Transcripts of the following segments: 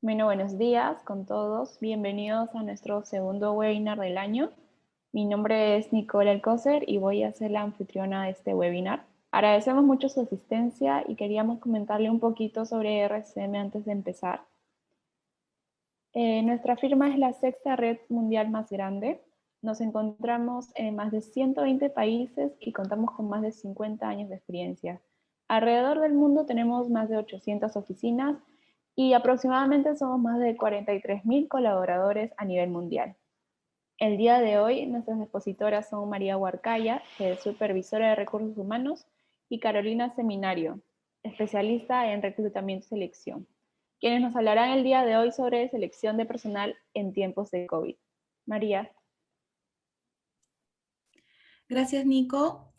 Bueno, buenos días con todos. Bienvenidos a nuestro segundo webinar del año. Mi nombre es Nicole Alcocer y voy a ser la anfitriona de este webinar. Agradecemos mucho su asistencia y queríamos comentarle un poquito sobre RCM antes de empezar. Nuestra firma es la sexta red mundial más grande. Nos encontramos en más de 120 países y contamos con más de 50 años de experiencia. Alrededor del mundo tenemos más de 800 oficinas y aproximadamente somos más de 43.000 colaboradores a nivel mundial. El día de hoy nuestras expositoras son María Huarcaya, que es supervisora de recursos humanos, y Carolina Seminario, especialista en reclutamiento y selección, quienes nos hablarán el día de hoy sobre selección de personal en tiempos de COVID. María. Gracias, Nico.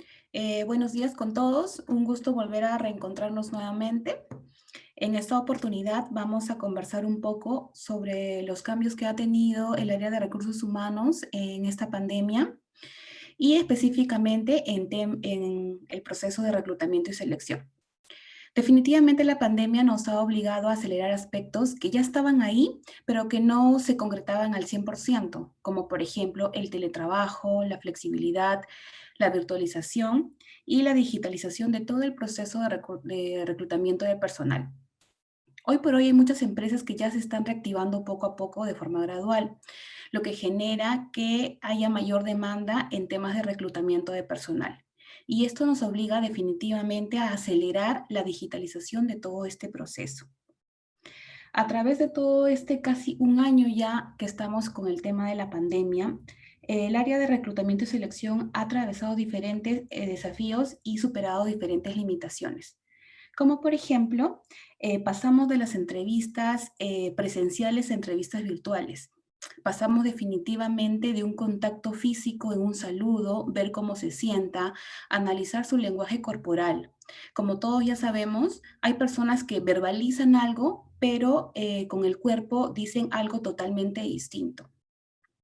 Buenos días con todos. Un gusto volver a reencontrarnos nuevamente. En esta oportunidad vamos a conversar un poco sobre los cambios que ha tenido el área de recursos humanos en esta pandemia y específicamente en el proceso de reclutamiento y selección. Definitivamente la pandemia nos ha obligado a acelerar aspectos que ya estaban ahí, pero que no se concretaban al 100%, como por ejemplo el teletrabajo, la flexibilidad, la virtualización y la digitalización de todo el proceso de reclutamiento de personal. Hoy por hoy hay muchas empresas que ya se están reactivando poco a poco de forma gradual, lo que genera que haya mayor demanda en temas de reclutamiento de personal. Y esto nos obliga definitivamente a acelerar la digitalización de todo este proceso. A través de todo este casi un año ya que estamos con el tema de la pandemia, el área de reclutamiento y selección ha atravesado diferentes desafíos y superado diferentes limitaciones. Como por ejemplo, pasamos de las entrevistas presenciales a entrevistas virtuales. Pasamos definitivamente de un contacto físico en un saludo, ver cómo se sienta, analizar su lenguaje corporal. Como todos ya sabemos, hay personas que verbalizan algo, pero con el cuerpo dicen algo totalmente distinto.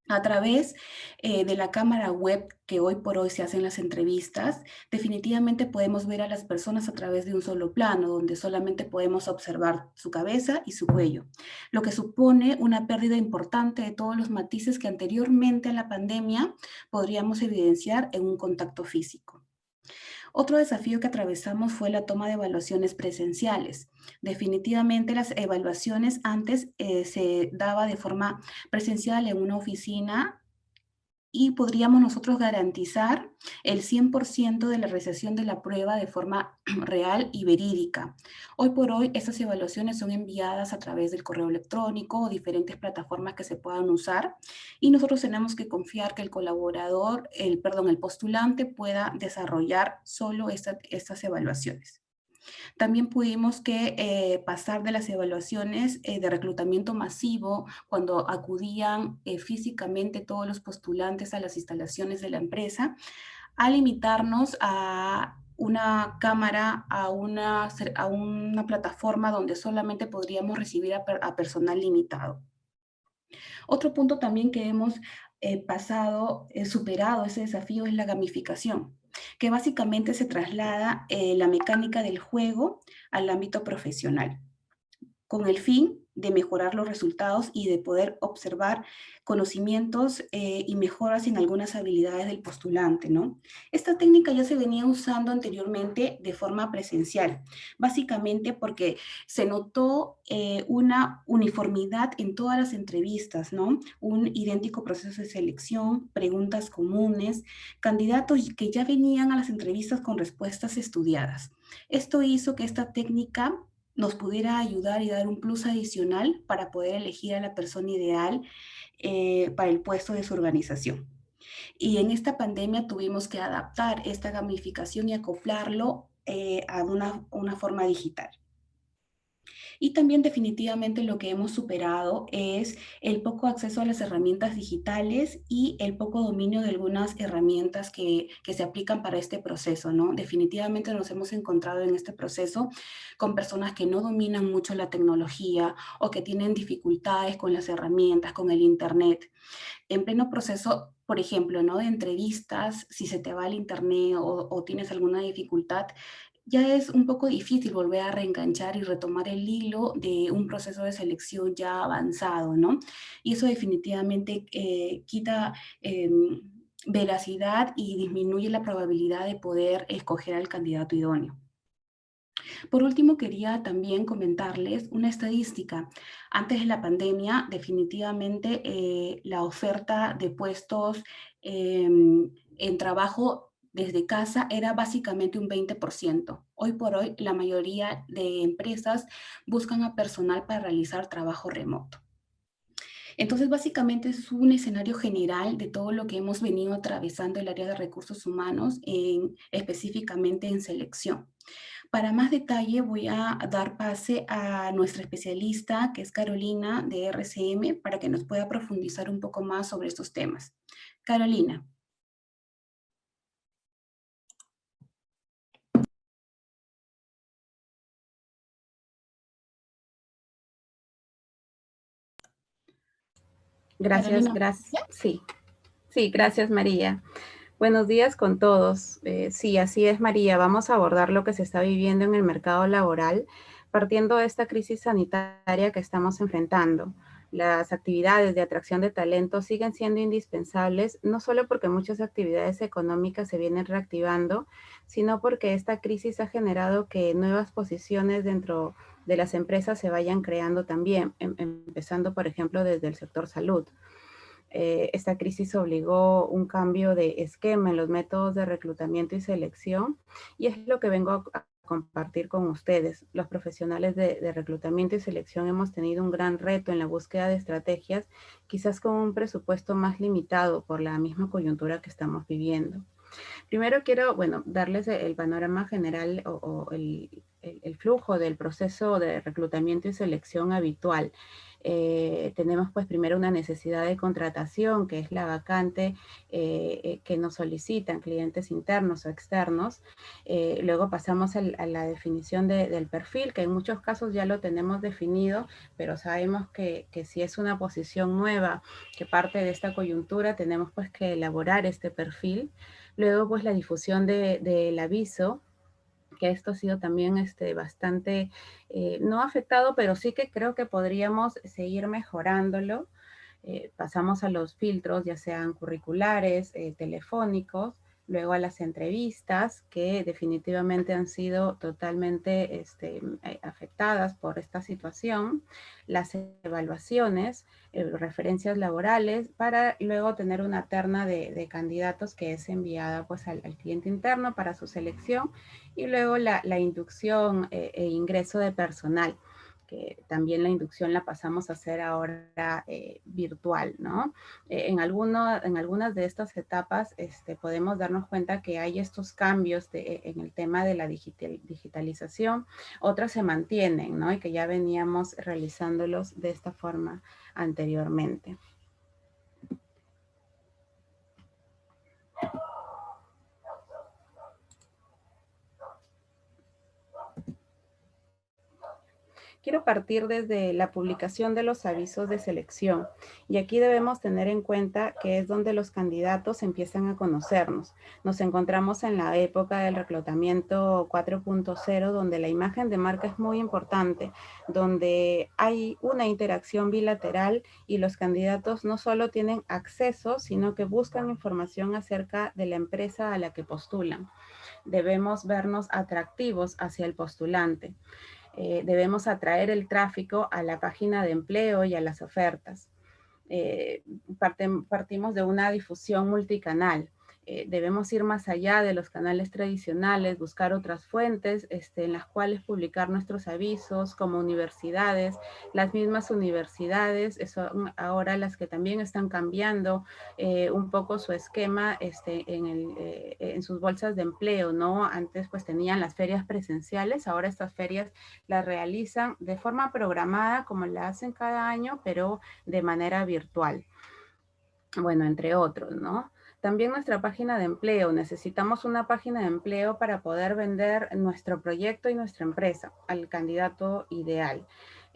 A través de la cámara web que hoy por hoy se hacen las entrevistas, definitivamente podemos ver a las personas a través de un solo plano, donde solamente podemos observar su cabeza y su cuello, lo que supone una pérdida importante de todos los matices que anteriormente a la pandemia podríamos evidenciar en un contacto físico. Otro desafío que atravesamos fue la toma de evaluaciones presenciales. Definitivamente las evaluaciones antes se daba de forma presencial en una oficina y podríamos nosotros garantizar el 100% de la realización de la prueba de forma real y verídica. Hoy por hoy, estas evaluaciones son enviadas a través del correo electrónico o diferentes plataformas que se puedan usar y nosotros tenemos que confiar que el colaborador, el postulante pueda desarrollar solo estas evaluaciones. También pudimos pasar de las evaluaciones de reclutamiento masivo, cuando acudían físicamente todos los postulantes a las instalaciones de la empresa, a limitarnos a una cámara, a una plataforma donde solamente podríamos recibir a personal limitado. Otro punto también que hemos superado ese desafío es la gamificación, que básicamente se traslada la mecánica del juego al ámbito profesional, con el fin de mejorar los resultados y de poder observar conocimientos y mejoras en algunas habilidades del postulante, ¿no? Esta técnica ya se venía usando anteriormente de forma presencial, básicamente porque se notó una uniformidad en todas las entrevistas, ¿no? Un idéntico proceso de selección, preguntas comunes, candidatos que ya venían a las entrevistas con respuestas estudiadas. Esto hizo que esta técnica nos pudiera ayudar y dar un plus adicional para poder elegir a la persona ideal para el puesto de su organización. Y en esta pandemia tuvimos que adaptar esta gamificación y acoplarlo a una forma digital. Y también definitivamente lo que hemos superado es el poco acceso a las herramientas digitales y el poco dominio de algunas herramientas que se aplican para este proceso, ¿no? Definitivamente nos hemos encontrado en este proceso con personas que no dominan mucho la tecnología o que tienen dificultades con las herramientas, con el internet. En pleno proceso, por ejemplo, ¿no? De entrevistas, si se te va el internet o tienes alguna dificultad, ya es un poco difícil volver a reenganchar y retomar el hilo de un proceso de selección ya avanzado, ¿no? Y eso definitivamente quita veracidad y disminuye la probabilidad de poder escoger al candidato idóneo. Por último, quería también comentarles una estadística. Antes de la pandemia, definitivamente la oferta de puestos en trabajo desde casa era básicamente un 20%. Hoy por hoy, la mayoría de empresas buscan a personal para realizar trabajo remoto. Entonces, básicamente es un escenario general de todo lo que hemos venido atravesando el área de recursos humanos, específicamente en selección. Para más detalle voy a dar pase a nuestra especialista, que es Carolina de RCM, para que nos pueda profundizar un poco más sobre estos temas. Carolina. Gracias, Carolina. gracias. Sí, gracias María. Buenos días con todos. Sí, así es María. Vamos a abordar lo que se está viviendo en el mercado laboral partiendo de esta crisis sanitaria que estamos enfrentando. Las actividades de atracción de talento siguen siendo indispensables, no solo porque muchas actividades económicas se vienen reactivando, sino porque esta crisis ha generado que nuevas posiciones dentro de las empresas se vayan creando también, empezando, por ejemplo, desde el sector salud. Esta crisis obligó un cambio de esquema en los métodos de reclutamiento y selección, y es lo que vengo a compartir con ustedes. Los profesionales de reclutamiento y selección hemos tenido un gran reto en la búsqueda de estrategias, quizás con un presupuesto más limitado por la misma coyuntura que estamos viviendo. Primero quiero, bueno, darles el panorama general o el flujo del proceso de reclutamiento y selección habitual. Tenemos pues primero una necesidad de contratación, que es la vacante que nos solicitan clientes internos o externos. Luego pasamos a la definición del perfil, que en muchos casos ya lo tenemos definido, pero sabemos que si es una posición nueva que parte de esta coyuntura, tenemos pues que elaborar este perfil. Luego, pues la difusión del aviso, que esto ha sido también bastante, no afectado, pero sí que creo que podríamos seguir mejorándolo. Pasamos a los filtros, ya sean curriculares, telefónicos, luego a las entrevistas, que definitivamente han sido totalmente afectadas por esta situación, las evaluaciones, referencias laborales, para luego tener una terna de candidatos que es enviada pues al cliente interno para su selección, y luego la inducción e ingreso de personal, que también la inducción la pasamos a hacer ahora virtual, ¿no? En algunas de estas etapas podemos darnos cuenta que hay estos cambios en el tema de la digitalización, otras se mantienen, ¿no? Y que ya veníamos realizándolos de esta forma anteriormente. Quiero partir desde la publicación de los avisos de selección, y aquí debemos tener en cuenta que es donde los candidatos empiezan a conocernos. Nos encontramos en la época del reclutamiento 4.0, donde la imagen de marca es muy importante, donde hay una interacción bilateral y los candidatos no solo tienen acceso, sino que buscan información acerca de la empresa a la que postulan. Debemos vernos atractivos hacia el postulante. Debemos atraer el tráfico a la página de empleo y a las ofertas. Partimos de una difusión multicanal. Debemos ir más allá de los canales tradicionales, buscar otras fuentes en las cuales publicar nuestros avisos, como universidades. Las mismas universidades son ahora las que también están cambiando un poco su esquema en sus bolsas de empleo, ¿no? Antes pues tenían las ferias presenciales, ahora estas ferias las realizan de forma programada, como la hacen cada año, pero de manera virtual. Bueno, entre otros, ¿no? También nuestra página de empleo. Necesitamos una página de empleo para poder vender nuestro proyecto y nuestra empresa al candidato ideal.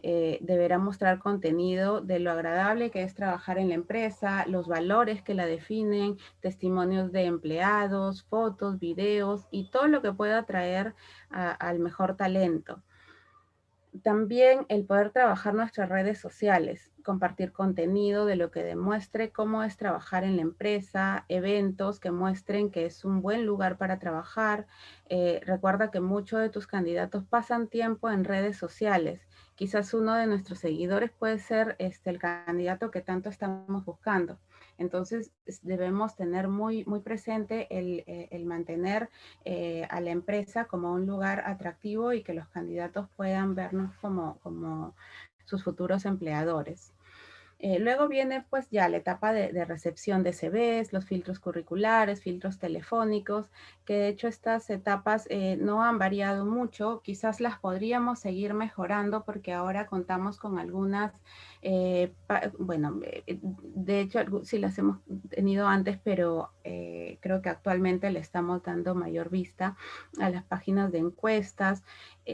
deberá mostrar contenido de lo agradable que es trabajar en la empresa, los valores que la definen, testimonios de empleados, fotos, videos y todo lo que pueda atraer al mejor talento. También el poder trabajar nuestras redes sociales, compartir contenido de lo que demuestre cómo es trabajar en la empresa, eventos que muestren que es un buen lugar para trabajar. Recuerda que muchos de tus candidatos pasan tiempo en redes sociales. Quizás uno de nuestros seguidores puede ser el candidato que tanto estamos buscando. Entonces debemos tener muy presente el mantener a la empresa como un lugar atractivo y que los candidatos puedan vernos como sus futuros empleadores. Luego viene pues ya la etapa de recepción de CVs, los filtros curriculares, filtros telefónicos, que de hecho estas etapas no han variado mucho, quizás las podríamos seguir mejorando porque ahora contamos con algunas, de hecho sí las hemos tenido antes, pero creo que actualmente le estamos dando mayor vista a las páginas de encuestas,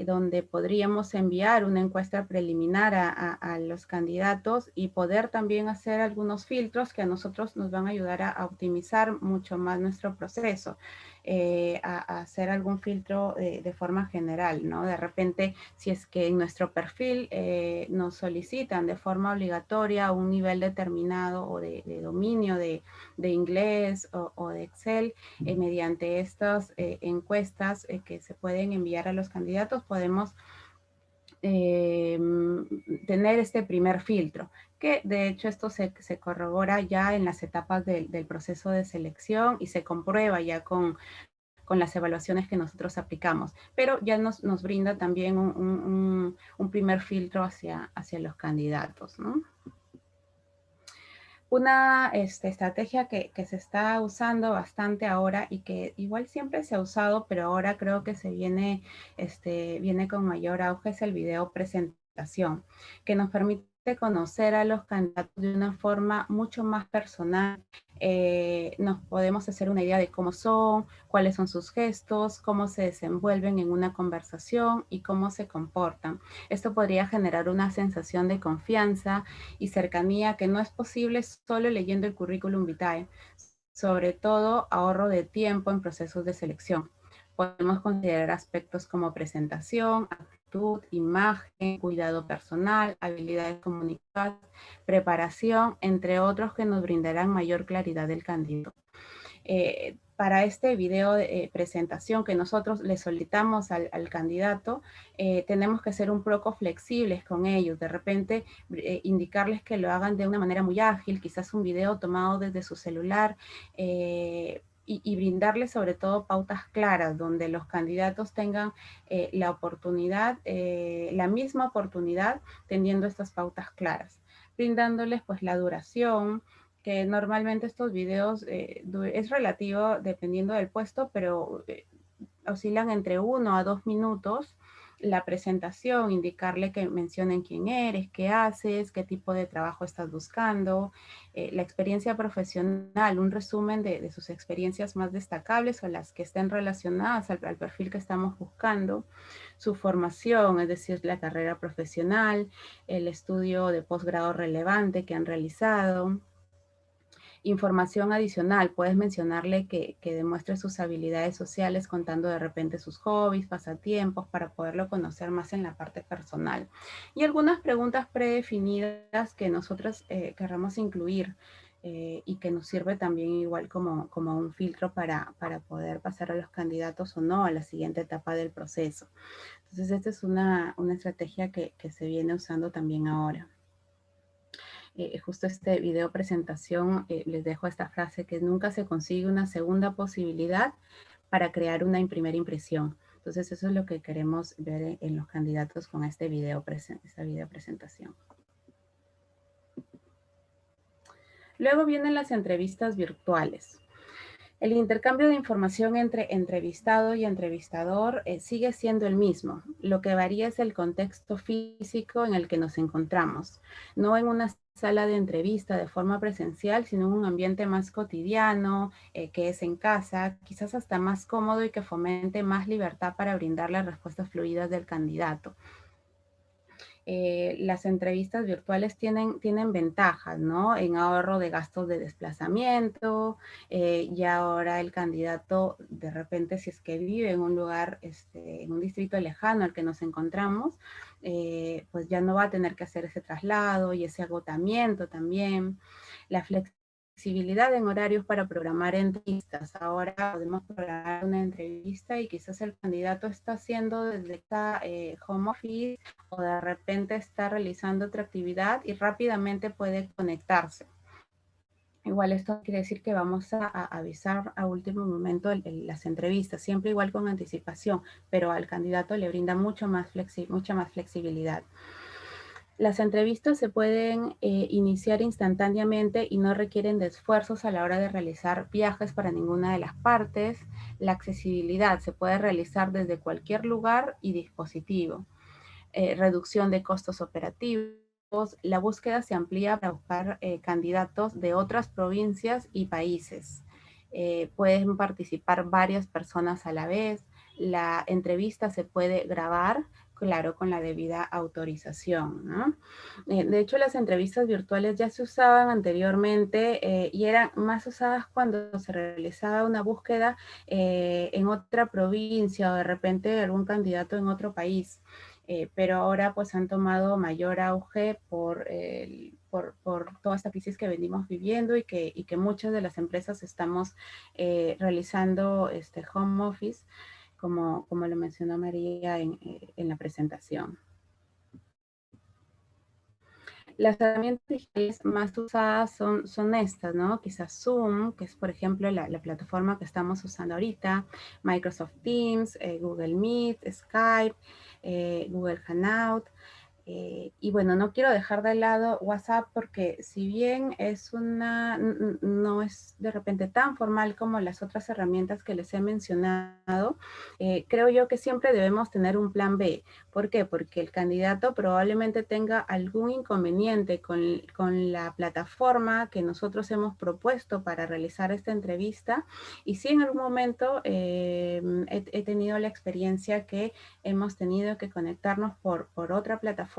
donde podríamos enviar una encuesta preliminar a los candidatos y poder también hacer algunos filtros que a nosotros nos van a ayudar a optimizar mucho más nuestro proceso, a hacer algún filtro de forma general, ¿no? De repente, si es que en nuestro perfil nos solicitan de forma obligatoria un nivel determinado o de dominio de inglés o de Excel, mediante estas encuestas que se pueden enviar a los candidatos, podemos tener este primer filtro, que de hecho esto se corrobora ya en las etapas del proceso de selección y se comprueba ya con las evaluaciones que nosotros aplicamos, pero ya nos brinda también un primer filtro hacia los candidatos, ¿no? Una estrategia que se está usando bastante ahora y que igual siempre se ha usado, pero ahora creo que viene con mayor auge, es el video presentación, que nos permite conocer a los candidatos de una forma mucho más personal. Nos podemos hacer una idea de cómo son, cuáles son sus gestos, cómo se desenvuelven en una conversación y cómo se comportan. Esto podría generar una sensación de confianza y cercanía que no es posible solo leyendo el currículum vitae, sobre todo ahorro de tiempo en procesos de selección. Podemos considerar aspectos como presentación, actitud, imagen, cuidado personal, habilidades comunicativas, preparación, entre otros que nos brindarán mayor claridad del candidato. Para este video de presentación que nosotros le solicitamos al candidato, tenemos que ser un poco flexibles con ellos. De repente, indicarles que lo hagan de una manera muy ágil, quizás un video tomado desde su celular, y brindarles sobre todo pautas claras, donde los candidatos tengan la oportunidad, la misma oportunidad, teniendo estas pautas claras, brindándoles pues la duración, que normalmente estos videos es relativo dependiendo del puesto, pero oscilan entre 1 a 2 minutos. La presentación, indicarle que mencionen quién eres, qué haces, qué tipo de trabajo estás buscando, la experiencia profesional, un resumen de sus experiencias más destacables o las que estén relacionadas al perfil que estamos buscando, su formación, es decir, la carrera profesional, el estudio de posgrado relevante que han realizado. Información adicional, puedes mencionarle que demuestre sus habilidades sociales contando de repente sus hobbies, pasatiempos, para poderlo conocer más en la parte personal. Y algunas preguntas predefinidas que nosotros querramos incluir y que nos sirve también igual como un filtro para poder pasar a los candidatos o no a la siguiente etapa del proceso. Entonces, esta es una estrategia que se viene usando también ahora. Justo este video presentación les dejo esta frase que nunca se consigue una segunda posibilidad para crear una primera impresión. Entonces eso es lo que queremos ver en los candidatos con esta video presentación. Luego vienen las entrevistas virtuales. El intercambio de información entre entrevistado y entrevistador sigue siendo el mismo. Lo que varía es el contexto físico en el que nos encontramos. No en una sala de entrevista de forma presencial, sino en un ambiente más cotidiano, que es en casa, quizás hasta más cómodo y que fomente más libertad para brindar las respuestas fluidas del candidato. las entrevistas virtuales tienen ventajas, ¿no? En ahorro de gastos de desplazamiento, y ahora el candidato, de repente, si es que vive en un lugar, en un distrito lejano al que nos encontramos, pues ya no va a tener que hacer ese traslado y ese agotamiento también. La flexibilidad en horarios para programar entrevistas. Ahora podemos programar una entrevista y quizás el candidato está haciendo desde esta home office o de repente está realizando otra actividad y rápidamente puede conectarse. Igual esto quiere decir que vamos a avisar a último momento las entrevistas, siempre igual con anticipación, pero al candidato le brinda mucha más flexibilidad. Las entrevistas se pueden iniciar instantáneamente y no requieren de esfuerzos a la hora de realizar viajes para ninguna de las partes. La accesibilidad se puede realizar desde cualquier lugar y dispositivo. Reducción de costos operativos. La búsqueda se amplía para buscar candidatos de otras provincias y países. Pueden participar varias personas a la vez. La entrevista se puede grabar, claro, con la debida autorización, ¿no? De hecho, las entrevistas virtuales ya se usaban anteriormente y eran más usadas cuando se realizaba una búsqueda en otra provincia o de repente algún candidato en otro país. Pero ahora pues han tomado mayor auge por toda esta crisis que venimos viviendo y que muchas de las empresas estamos realizando home office, como lo mencionó María en la presentación. Las herramientas digitales más usadas son estas, ¿no? Quizás Zoom, que es, por ejemplo, la plataforma que estamos usando ahorita, Microsoft Teams, Google Meet, Skype, Google Hangout. Y bueno, no quiero dejar de lado WhatsApp porque si bien no es de repente tan formal como las otras herramientas que les he mencionado, creo yo que siempre debemos tener un plan B. ¿Por qué? Porque el candidato probablemente tenga algún inconveniente con la plataforma que nosotros hemos propuesto para realizar esta entrevista. Y si en algún momento he tenido la experiencia que hemos tenido que conectarnos por otra plataforma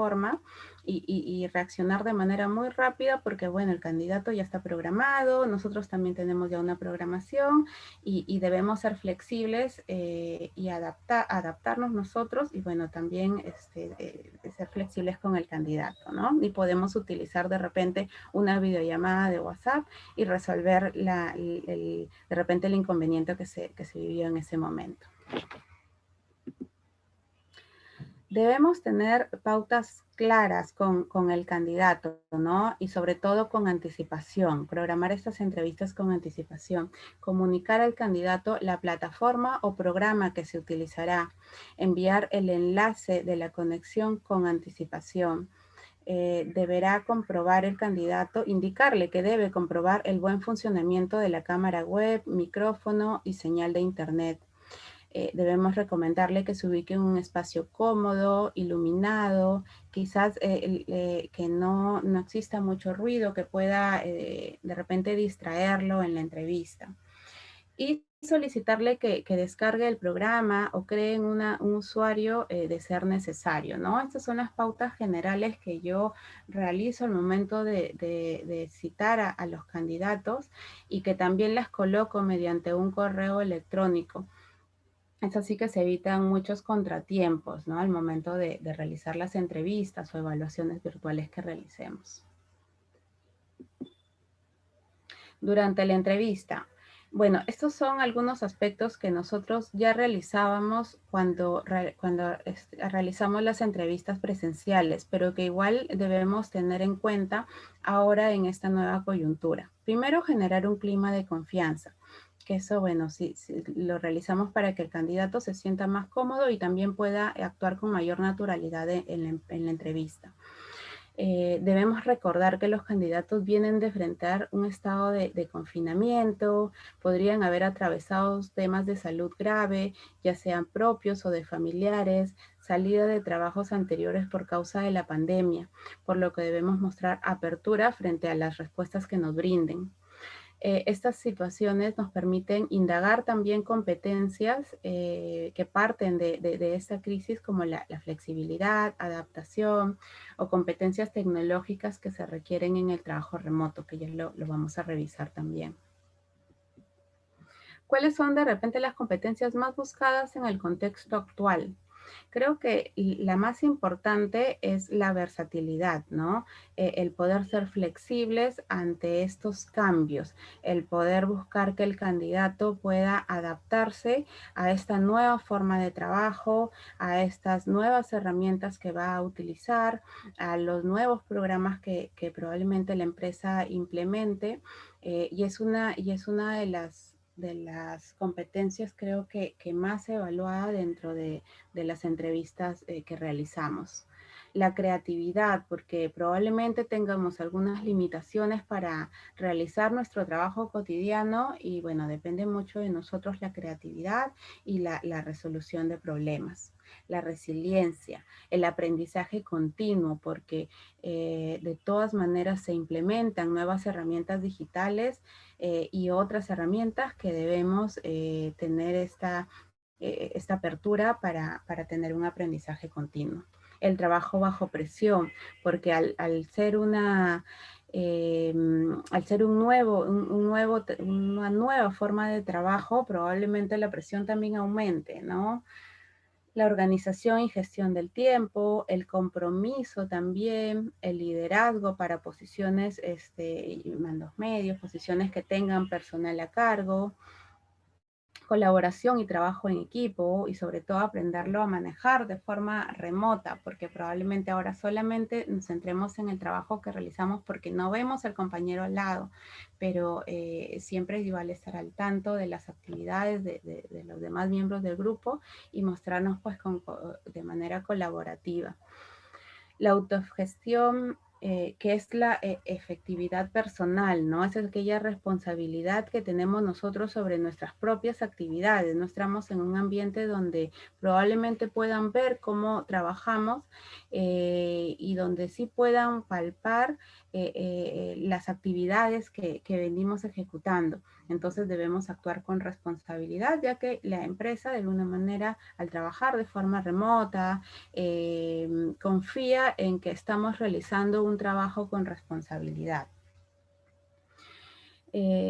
y reaccionar de manera muy rápida porque, bueno, el candidato ya está programado, nosotros también tenemos ya una programación y debemos ser flexibles y adaptarnos nosotros y, bueno, también ser flexibles con el candidato, ¿no? Y podemos utilizar de repente una videollamada de WhatsApp y resolver de repente el inconveniente que se vivió en ese momento. Debemos tener pautas claras con el candidato, ¿no? Y sobre todo con anticipación, programar estas entrevistas con anticipación, comunicar al candidato la plataforma o programa que se utilizará, enviar el enlace de la conexión con anticipación. Deberá comprobar el candidato, indicarle que debe comprobar el buen funcionamiento de la cámara web, micrófono y señal de internet. Debemos recomendarle que se ubique en un espacio cómodo, iluminado, quizás que no exista mucho ruido que pueda de repente distraerlo en la entrevista. Y solicitarle que descargue el programa o creen un usuario de ser necesario, ¿no? Estas son las pautas generales que yo realizo al momento de citar a los candidatos y que también las coloco mediante un correo electrónico. Es así que se evitan muchos contratiempos, ¿no? Al momento de realizar las entrevistas o evaluaciones virtuales que realicemos. Durante la entrevista. Bueno, estos son algunos aspectos que nosotros ya realizábamos cuando realizamos las entrevistas presenciales, pero que igual debemos tener en cuenta ahora en esta nueva coyuntura. Primero, generar un clima de confianza. Que eso, bueno, sí, lo realizamos para que el candidato se sienta más cómodo y también pueda actuar con mayor naturalidad en la entrevista. Debemos recordar que los candidatos vienen de enfrentar un estado de confinamiento, podrían haber atravesado temas de salud grave, ya sean propios o de familiares, salida de trabajos anteriores por causa de la pandemia, por lo que debemos mostrar apertura frente a las respuestas que nos brinden. Estas situaciones nos permiten indagar también competencias que parten de esta crisis, como la flexibilidad, adaptación o competencias tecnológicas que se requieren en el trabajo remoto, que ya lo vamos a revisar también. ¿Cuáles son de repente las competencias más buscadas en el contexto actual? Creo que la más importante es la versatilidad, ¿no? El poder ser flexibles ante estos cambios, el poder buscar que el candidato pueda adaptarse a esta nueva forma de trabajo, a estas nuevas herramientas que va a utilizar, a los nuevos programas que probablemente la empresa implemente, y es una de las competencias creo que más evaluada dentro de las entrevistas que realizamos. La creatividad, porque probablemente tengamos algunas limitaciones para realizar nuestro trabajo cotidiano y bueno, depende mucho de nosotros la creatividad y la resolución de problemas. La resiliencia, el aprendizaje continuo, porque de todas maneras se implementan nuevas herramientas digitales y otras herramientas que debemos tener esta apertura para tener un aprendizaje continuo. El trabajo bajo presión, porque al ser una nueva forma de trabajo, probablemente la presión también aumente, ¿no? La organización y gestión del tiempo, el compromiso también, el liderazgo para posiciones y mandos medios, posiciones que tengan personal a cargo, colaboración y trabajo en equipo y sobre todo aprenderlo a manejar de forma remota, porque probablemente ahora solamente nos centremos en el trabajo que realizamos porque no vemos al compañero al lado, pero siempre es igual estar al tanto de las actividades de los demás miembros del grupo y mostrarnos pues de manera colaborativa. La autogestión, que es la efectividad personal, ¿no? Es aquella responsabilidad que tenemos nosotros sobre nuestras propias actividades. No estamos en un ambiente donde probablemente puedan ver cómo trabajamos y donde sí puedan palpar las actividades que venimos ejecutando. Entonces debemos actuar con responsabilidad, ya que la empresa de alguna manera al trabajar de forma remota confía en que estamos realizando un trabajo con responsabilidad.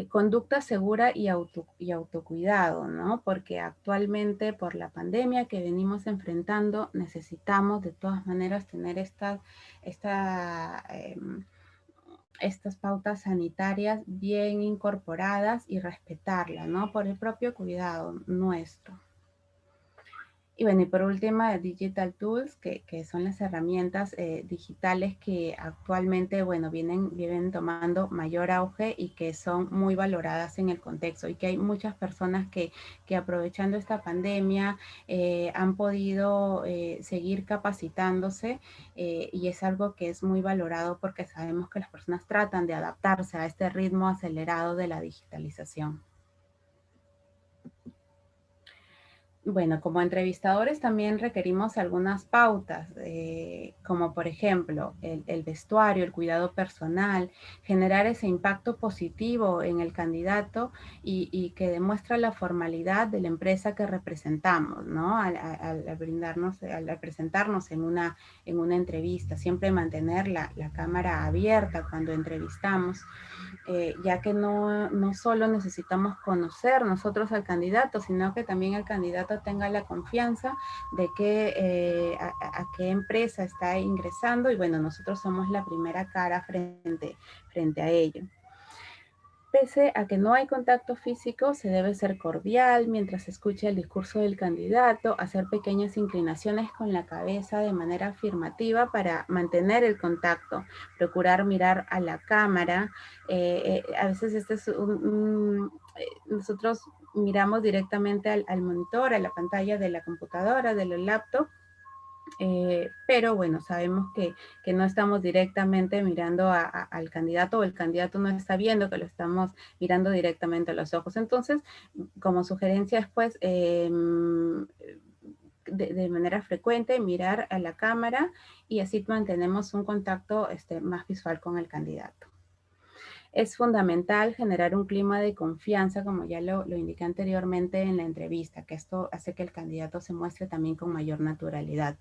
Conducta segura y autocuidado, ¿no? Porque actualmente por la pandemia que venimos enfrentando necesitamos de todas maneras tener estas pautas sanitarias bien incorporadas y respetarlas, ¿no? Por el propio cuidado nuestro. Y bueno, y por último, Digital Tools, que son las herramientas digitales que actualmente, bueno, vienen tomando mayor auge y que son muy valoradas en el contexto. Y que hay muchas personas que aprovechando esta pandemia han podido seguir capacitándose y es algo que es muy valorado porque sabemos que las personas tratan de adaptarse a este ritmo acelerado de la digitalización. Bueno, como entrevistadores también requerimos algunas pautas, como por ejemplo el vestuario, el cuidado personal, generar ese impacto positivo en el candidato y que demuestra la formalidad de la empresa que representamos, ¿no? Al presentarnos en una entrevista, siempre mantener la cámara abierta cuando entrevistamos. Ya que no solo necesitamos conocer nosotros al candidato, sino que también el candidato tenga la confianza de que a qué empresa está ingresando y bueno, nosotros somos la primera cara frente a ello. Pese a que no hay contacto físico, se debe ser cordial mientras se escucha el discurso del candidato, hacer pequeñas inclinaciones con la cabeza de manera afirmativa para mantener el contacto, procurar mirar a la cámara. A veces nosotros miramos directamente al monitor, a la pantalla de la computadora, de la laptop, pero bueno, sabemos que no estamos directamente mirando al candidato o el candidato no está viendo que lo estamos mirando directamente a los ojos. Entonces, como sugerencia es pues de manera frecuente mirar a la cámara y así mantenemos un contacto más visual con el candidato. Es fundamental generar un clima de confianza, como ya lo indiqué anteriormente en la entrevista, que esto hace que el candidato se muestre también con mayor naturalidad.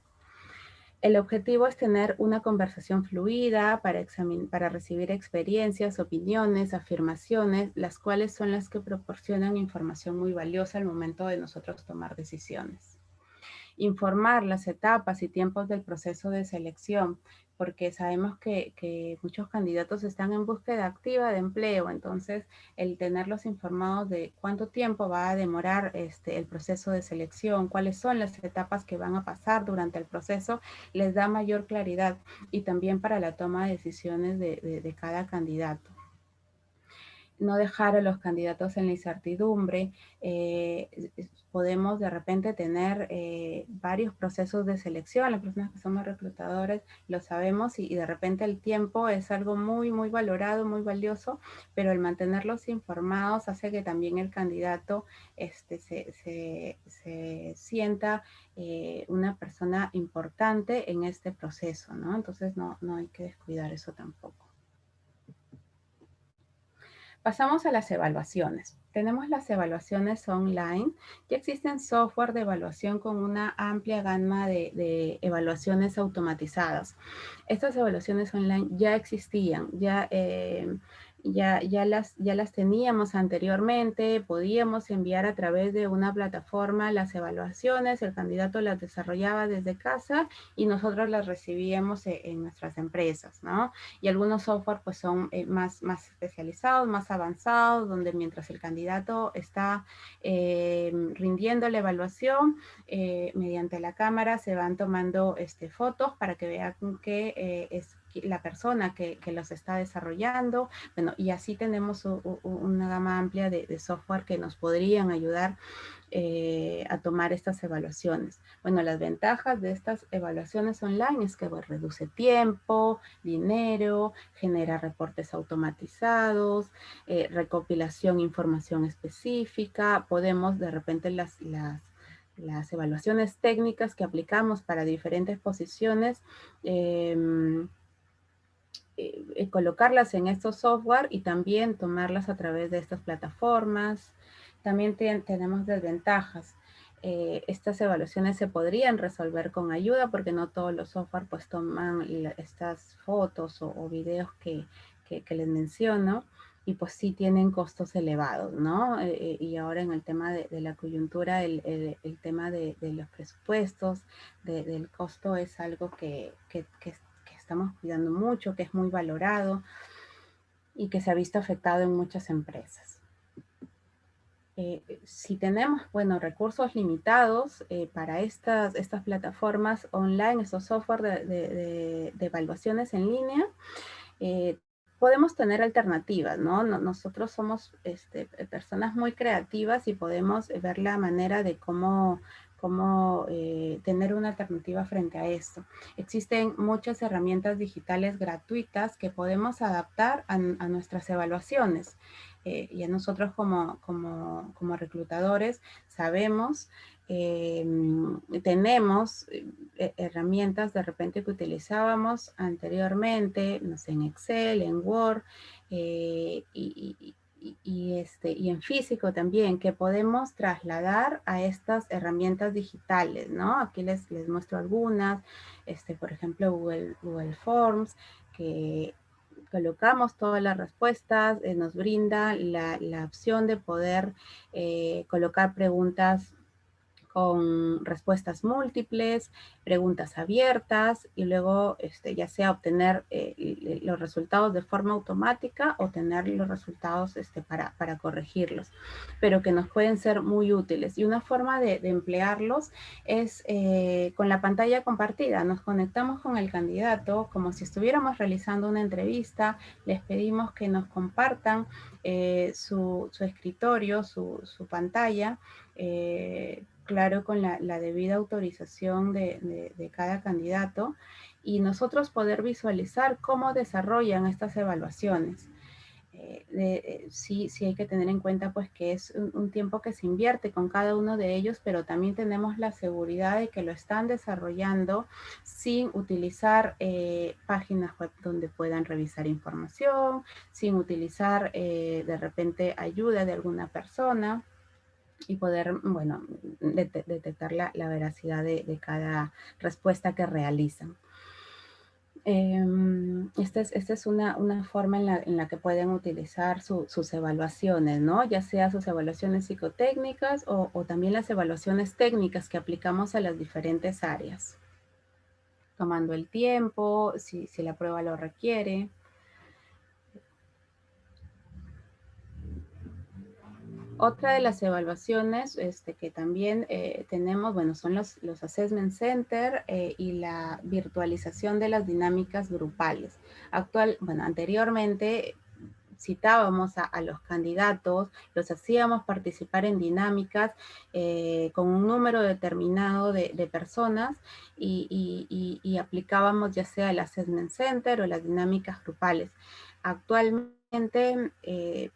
El objetivo es tener una conversación fluida para recibir experiencias, opiniones, afirmaciones, las cuales son las que proporcionan información muy valiosa al momento de nosotros tomar decisiones. Informar las etapas y tiempos del proceso de selección, porque sabemos que muchos candidatos están en búsqueda activa de empleo, entonces el tenerlos informados de cuánto tiempo va a demorar el proceso de selección, cuáles son las etapas que van a pasar durante el proceso, les da mayor claridad y también para la toma de decisiones de cada candidato. No dejar a los candidatos en la incertidumbre. Podemos de repente tener varios procesos de selección. Las personas que somos reclutadores lo sabemos y de repente el tiempo es algo muy, muy valorado, muy valioso, pero el mantenerlos informados hace que también el candidato se sienta una persona importante en este proceso, ¿no? Entonces no hay que descuidar eso tampoco. Pasamos a las evaluaciones. Tenemos las evaluaciones online. Ya existen software de evaluación con una amplia gama de evaluaciones automatizadas. Estas evaluaciones online ya existían, ya las teníamos anteriormente, podíamos enviar a través de una plataforma las evaluaciones, el candidato las desarrollaba desde casa y nosotros las recibíamos en nuestras empresas, ¿no? Y algunos software pues son más especializados, más avanzados, donde mientras el candidato está rindiendo la evaluación, mediante la cámara se van tomando fotos para que vean que es la persona que los está desarrollando. Bueno, y así tenemos una gama amplia de software que nos podrían ayudar a tomar estas evaluaciones. Bueno, las ventajas de estas evaluaciones online es que reduce tiempo, dinero, genera reportes automatizados, recopilación de información específica. Podemos de repente las evaluaciones técnicas que aplicamos para diferentes posiciones, colocarlas en estos software y también tomarlas a través de estas plataformas. También tenemos desventajas. Estas evaluaciones se podrían resolver con ayuda porque no todos los software pues toman estas fotos o videos que les menciono y pues sí tienen costos elevados, ¿no? Y ahora en el tema de la coyuntura, el tema de los presupuestos, del costo es algo que estamos cuidando mucho, que es muy valorado y que se ha visto afectado en muchas empresas. Si tenemos, bueno, recursos limitados para estas plataformas online, estos software de evaluaciones en línea, podemos tener alternativas, ¿no? Nosotros somos personas muy creativas y podemos ver la manera de cómo tener una alternativa frente a esto. Existen muchas herramientas digitales gratuitas que podemos adaptar a nuestras evaluaciones. Y a nosotros como reclutadores sabemos, tenemos herramientas de repente que utilizábamos anteriormente, no sé, en Excel, en Word, y en físico también, que podemos trasladar a estas herramientas digitales, ¿no? Aquí les muestro algunas, por ejemplo, Google Forms, que colocamos todas las respuestas, nos brinda la opción de poder colocar preguntas con respuestas múltiples, preguntas abiertas y luego ya sea obtener los resultados de forma automática o tener los resultados para corregirlos, pero que nos pueden ser muy útiles. Y una forma de emplearlos es con la pantalla compartida. Nos conectamos con el candidato como si estuviéramos realizando una entrevista, les pedimos que nos compartan su escritorio, su pantalla, claro, con la debida autorización de cada candidato y nosotros poder visualizar cómo desarrollan estas evaluaciones. sí hay que tener en cuenta pues que es un tiempo que se invierte con cada uno de ellos, pero también tenemos la seguridad de que lo están desarrollando sin utilizar páginas web donde puedan revisar información, sin utilizar de repente ayuda de alguna persona y poder, bueno, detectar la veracidad de cada respuesta que realizan. Esta es una forma en la que pueden utilizar sus evaluaciones, ¿no? Ya sea sus evaluaciones psicotécnicas o también las evaluaciones técnicas que aplicamos a las diferentes áreas. Tomando el tiempo, si la prueba lo requiere. Otra de las evaluaciones que también tenemos, bueno, son los Assessment Center y la virtualización de las dinámicas grupales. Anteriormente citábamos a los candidatos, los hacíamos participar en dinámicas con un número determinado de personas y aplicábamos ya sea el Assessment Center o las dinámicas grupales. Actualmente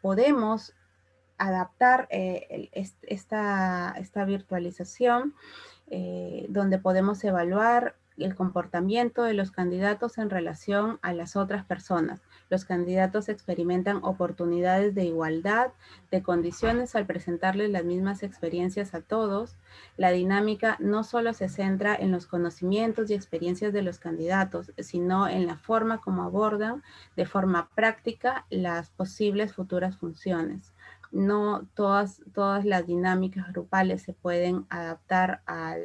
podemos adaptar esta virtualización donde podemos evaluar el comportamiento de los candidatos en relación a las otras personas. Los candidatos experimentan oportunidades de igualdad de condiciones al presentarles las mismas experiencias a todos. La dinámica no solo se centra en los conocimientos y experiencias de los candidatos, sino en la forma como abordan de forma práctica las posibles futuras funciones. No todas las dinámicas grupales se pueden adaptar a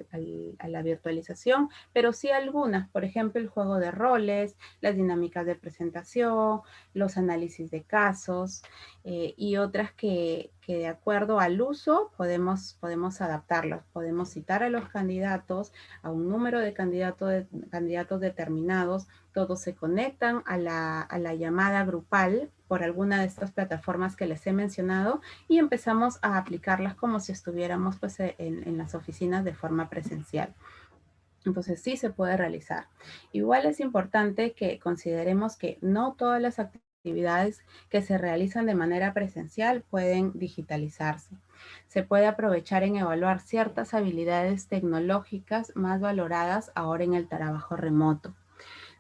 la virtualización, pero sí algunas, por ejemplo, el juego de roles, las dinámicas de presentación, los análisis de casos y otras que de acuerdo al uso podemos adaptarlos. Podemos citar a los candidatos, a un número de candidatos determinados, todos se conectan a la llamada grupal por alguna de estas plataformas que les he mencionado y empezamos a aplicarlas como si estuviéramos pues, en las oficinas de forma presencial. Entonces sí se puede realizar. Igual es importante que consideremos que no todas las actividades que se realizan de manera presencial pueden digitalizarse. Se puede aprovechar en evaluar ciertas habilidades tecnológicas más valoradas ahora en el trabajo remoto.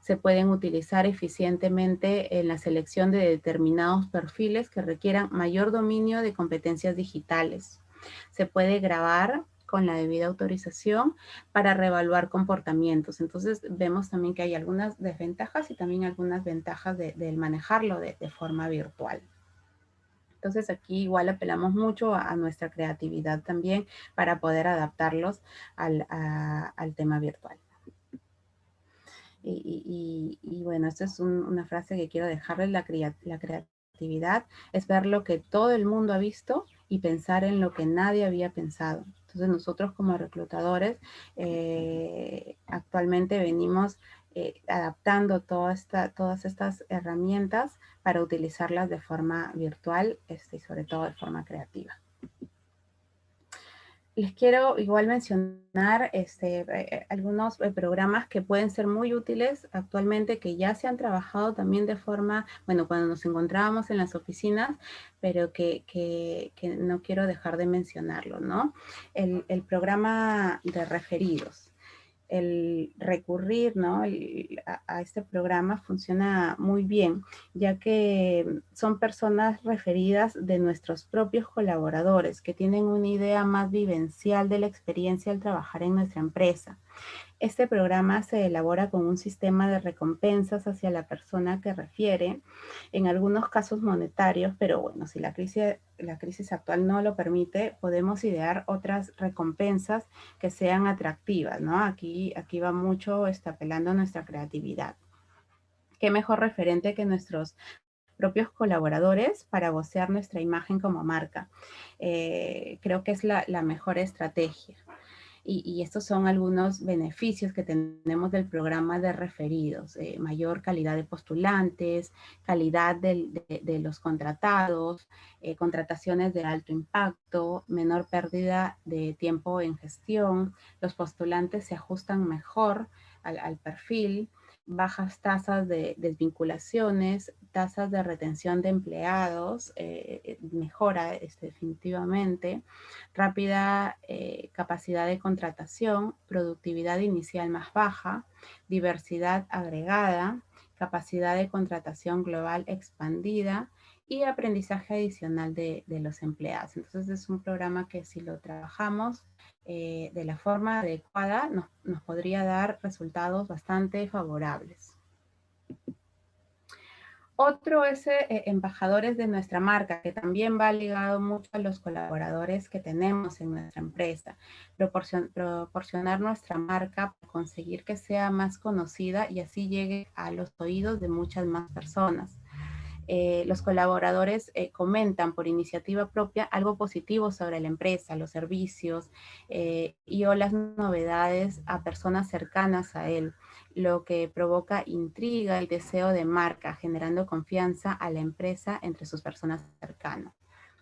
Se pueden utilizar eficientemente en la selección de determinados perfiles que requieran mayor dominio de competencias digitales. Se puede grabar con la debida autorización para reevaluar comportamientos. Entonces vemos también que hay algunas desventajas y también algunas ventajas del manejarlo de forma virtual. Entonces aquí igual apelamos mucho a nuestra creatividad también para poder adaptarlos al tema virtual. Y bueno, esta es una frase que quiero dejarles, la creatividad es ver lo que todo el mundo ha visto y pensar en lo que nadie había pensado. Entonces nosotros como reclutadores actualmente venimos adaptando todas estas herramientas para utilizarlas de forma virtual y sobre todo de forma creativa. Les quiero igual mencionar algunos programas que pueden ser muy útiles actualmente, que ya se han trabajado también de forma, bueno, cuando nos encontrábamos en las oficinas, pero que no quiero dejar de mencionarlo, ¿no? El programa de referidos. El recurrir, ¿no? a este programa funciona muy bien, ya que son personas referidas de nuestros propios colaboradores que tienen una idea más vivencial de la experiencia al trabajar en nuestra empresa. Este programa se elabora con un sistema de recompensas hacia la persona que refiere, en algunos casos monetarios, pero bueno, si la crisis actual no lo permite, podemos idear otras recompensas que sean atractivas, ¿no? Aquí va mucho apelando a nuestra creatividad. ¿Qué mejor referente que nuestros propios colaboradores para vocear nuestra imagen como marca? Creo que es la mejor estrategia. Y estos son algunos beneficios que tenemos del programa de referidos. Mayor calidad de postulantes, calidad de los contratados, contrataciones de alto impacto, menor pérdida de tiempo en gestión, los postulantes se ajustan mejor al perfil, bajas tasas de desvinculaciones, tasas de retención de empleados, mejora definitivamente, rápida capacidad de contratación, productividad inicial más baja, diversidad agregada, capacidad de contratación global expandida y aprendizaje adicional de los empleados. Entonces es un programa que si lo trabajamos de la forma adecuada nos podría dar resultados bastante favorables. Otro es embajadores de nuestra marca, que también va ligado mucho a los colaboradores que tenemos en nuestra empresa. Proporcionar nuestra marca para conseguir que sea más conocida y así llegue a los oídos de muchas más personas. Los colaboradores comentan por iniciativa propia algo positivo sobre la empresa, los servicios y o las novedades a personas cercanas a él, lo que provoca intriga y deseo de marca, generando confianza a la empresa entre sus personas cercanas,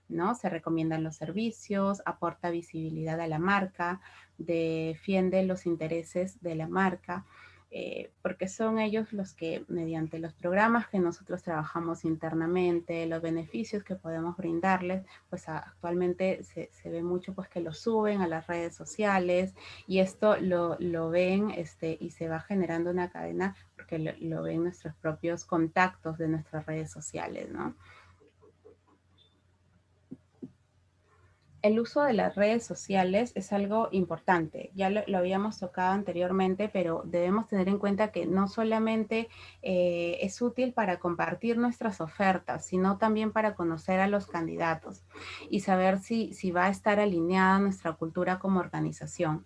¿no? Se recomiendan los servicios, aporta visibilidad a la marca, defiende los intereses de la marca, porque son ellos los que, mediante los programas que nosotros trabajamos internamente, los beneficios que podemos brindarles, pues actualmente se ve mucho pues que lo suben a las redes sociales y esto lo ven y se va generando una cadena porque lo ven nuestros propios contactos de nuestras redes sociales, ¿no? El uso de las redes sociales es algo importante. Ya lo habíamos tocado anteriormente, pero debemos tener en cuenta que no solamente es útil para compartir nuestras ofertas, sino también para conocer a los candidatos y saber si va a estar alineada nuestra cultura como organización.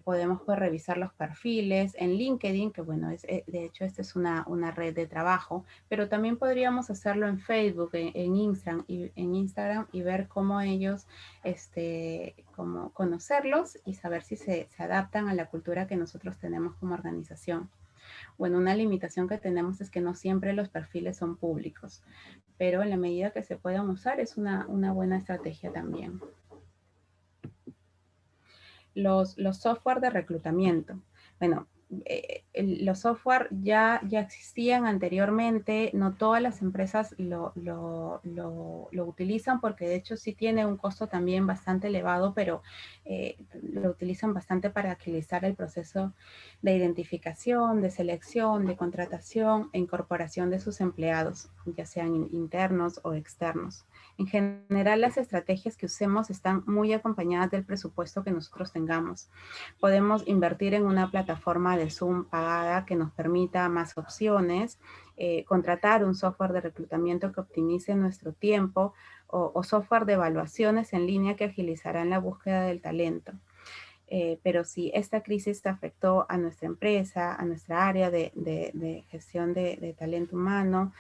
Podemos pues, revisar los perfiles en LinkedIn, que bueno, de hecho esta es una red de trabajo, pero también podríamos hacerlo en Facebook, en Instagram y ver cómo ellos, cómo conocerlos y saber si se adaptan a la cultura que nosotros tenemos como organización. Bueno, una limitación que tenemos es que no siempre los perfiles son públicos, pero en la medida que se puedan usar es una buena estrategia también. Los software de reclutamiento. Bueno, los software ya existían anteriormente, no todas las empresas lo utilizan porque de hecho sí tiene un costo también bastante elevado, pero lo utilizan bastante para agilizar el proceso de identificación, de selección, de contratación e incorporación de sus empleados, ya sean internos o externos. En general, las estrategias que usemos están muy acompañadas del presupuesto que nosotros tengamos. Podemos invertir en una plataforma de Zoom pagada que nos permita más opciones, contratar un software de reclutamiento que optimice nuestro tiempo o software de evaluaciones en línea que agilizarán la búsqueda del talento. Pero si esta crisis afectó a nuestra empresa, a nuestra área de gestión de talento humano,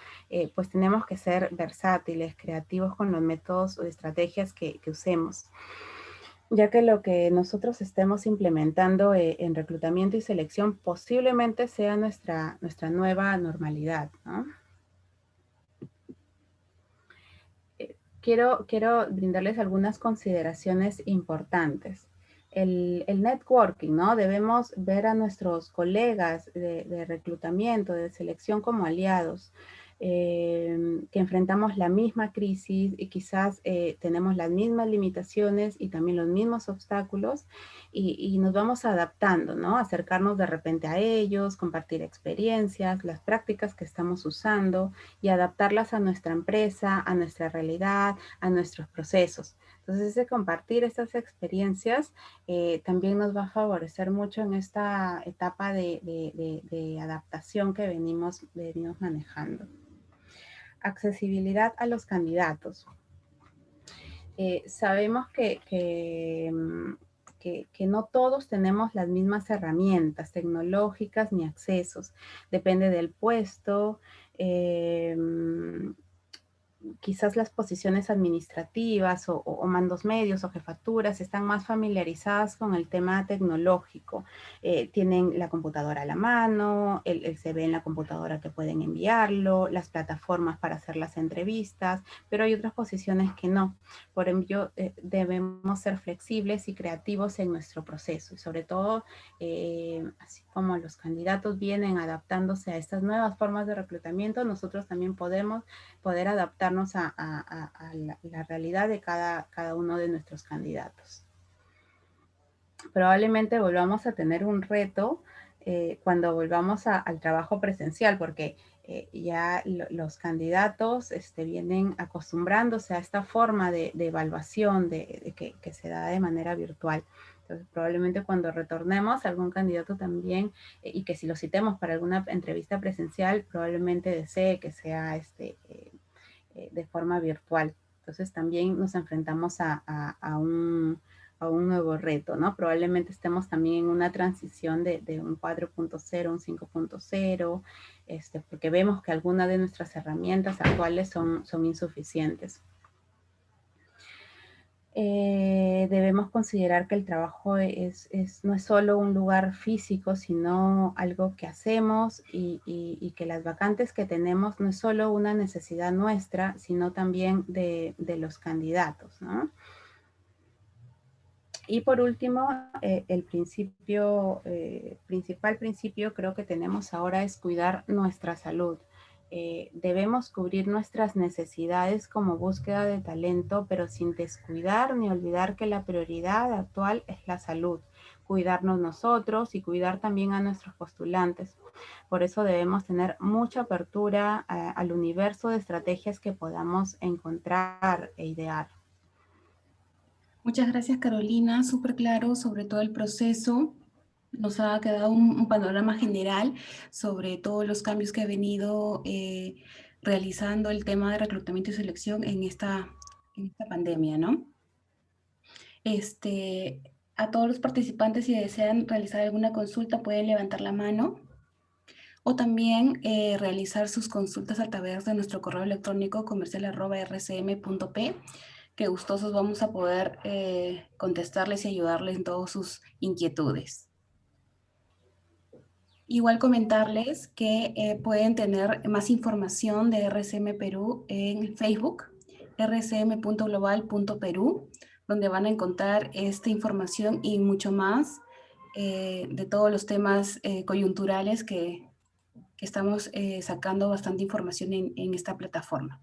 pues tenemos que ser versátiles, creativos con los métodos o estrategias que usemos, ya que lo que nosotros estemos implementando en reclutamiento y selección posiblemente sea nuestra nueva normalidad, ¿no? Quiero brindarles algunas consideraciones importantes. El networking, ¿no? Debemos ver a nuestros colegas de reclutamiento, de selección como aliados, que enfrentamos la misma crisis y quizás tenemos las mismas limitaciones y también los mismos obstáculos y nos vamos adaptando, ¿no? Acercarnos de repente a ellos, compartir experiencias, las prácticas que estamos usando y adaptarlas a nuestra empresa, a nuestra realidad, a nuestros procesos. Entonces, ese compartir estas experiencias también nos va a favorecer mucho en esta etapa de adaptación que venimos manejando. Accesibilidad a los candidatos. Sabemos que no todos tenemos las mismas herramientas tecnológicas ni accesos. Depende del puesto, quizás las posiciones administrativas o mandos medios o jefaturas están más familiarizadas con el tema tecnológico. Tienen la computadora a la mano, el CV en la computadora que pueden enviarlo, las plataformas para hacer las entrevistas, pero hay otras posiciones que no. Por ello, debemos ser flexibles y creativos en nuestro proceso y sobre todo, como los candidatos vienen adaptándose a estas nuevas formas de reclutamiento, nosotros también poder adaptarnos a la realidad de cada uno de nuestros candidatos. Probablemente volvamos a tener un reto cuando volvamos al trabajo presencial, porque ya los candidatos vienen acostumbrándose a esta forma de evaluación que se da de manera virtual. Entonces, probablemente cuando retornemos, algún candidato también, y que si lo citemos para alguna entrevista presencial, probablemente desee que sea de forma virtual. Entonces, también nos enfrentamos a un nuevo reto, ¿no? Probablemente estemos también en una transición de un 4.0 a un 5.0, porque vemos que algunas de nuestras herramientas actuales son insuficientes. Debemos considerar que el trabajo no es solo un lugar físico, sino algo que hacemos y que las vacantes que tenemos no es solo una necesidad nuestra, sino también de los candidatos, ¿no? Y por último, el principal principio creo que tenemos ahora es cuidar nuestra salud. Debemos cubrir nuestras necesidades como búsqueda de talento, pero sin descuidar ni olvidar que la prioridad actual es la salud. Cuidarnos nosotros y cuidar también a nuestros postulantes. Por eso debemos tener mucha apertura al universo de estrategias que podamos encontrar e idear. Muchas gracias, Carolina. Súper claro sobre todo el proceso. Nos ha quedado un panorama general sobre todos los cambios que ha venido realizando el tema de reclutamiento y selección en esta pandemia, ¿no? A todos los participantes, si desean realizar alguna consulta, pueden levantar la mano o también realizar sus consultas a través de nuestro correo electrónico comercial@rcm.p, que gustosos vamos a poder contestarles y ayudarles en todas sus inquietudes. Igual comentarles que pueden tener más información de RCM Perú en Facebook, rcm.global.perú, donde van a encontrar esta información y mucho más de todos los temas coyunturales que estamos sacando bastante información en esta plataforma.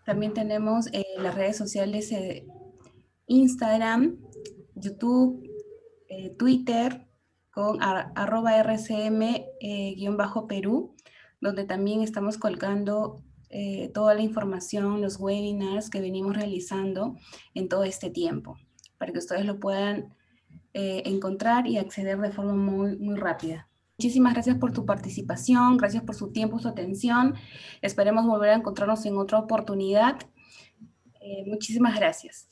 También tenemos las redes sociales Instagram, YouTube, Twitter, con @rcm_Perú, donde también estamos colgando toda la información, los webinars que venimos realizando en todo este tiempo, para que ustedes lo puedan encontrar y acceder de forma muy, muy rápida. Muchísimas gracias por tu participación, gracias por su tiempo, su atención. Esperemos volver a encontrarnos en otra oportunidad. Muchísimas gracias.